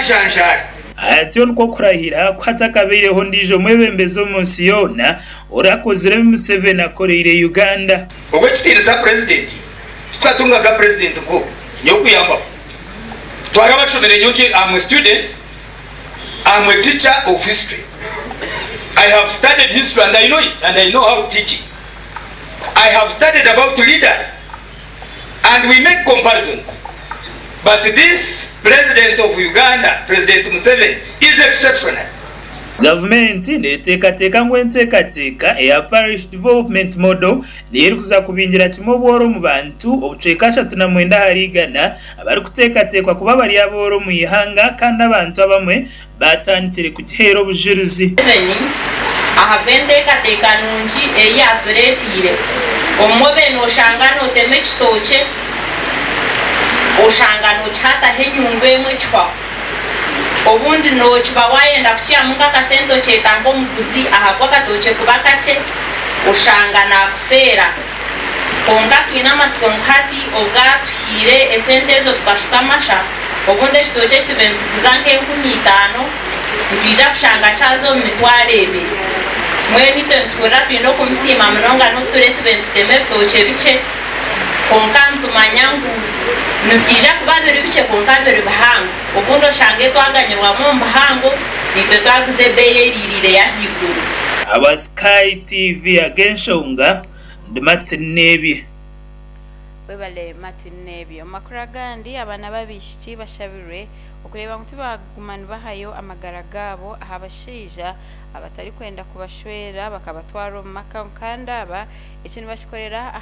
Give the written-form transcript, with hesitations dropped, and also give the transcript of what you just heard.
janjara atiyo nko kurahira kwatakabireho ndijo mwebembezo munsi yona urakozire Museveni akoreire Uganda obwe kitiriza president twatungaga president ko nyokuyamba twara bashomere nyoke. I'm a student, I'm a teacher of history. I have studied history and I know it and I know how to teach it. I have studied about leaders and we make comparisons. But this president of Uganda, President Museveni, is exceptional. Government neteka ngwentekateka ya parish development model niri kuza kubingira kimoboro mu bantu obucekasha tunamwenda harigana abari kutekatekwa kuba bari aboro mu Eihanga kandi abantu abamwe batandikire kugihero bujurizi ahabendekateka nungi eyaturetire omobe no shangano teme kitoche oshangano chata henyungu emwe chwa obundi no chuba wayenda kuchya munga kasento chetango muguzi ahabwa katoche kubakache oshangana kusera konga twina masikonkati ogatuhire esentezo tukashuka masha obundi kitoche kitubenzange 15 ndija kushanga chazo mitwarebe mweni tentura twino kumsima mnonga no turete benteme toche biche konkantu manyangu nutija kubabiri biche konkabiri bahango obundo shange twaganyirwa mu bahango nitwe twaguze beyerire ya higuru aba Sky TV agenshonga ndimatinebye webale matinebye omakuru gandi abana babishiki bashabirwe okureba ngo tibagumana bahayo amagara gabo ahabashija abatari kwenda kubashwera bakabatwara mu makamba kandi aba ikintu bashikorera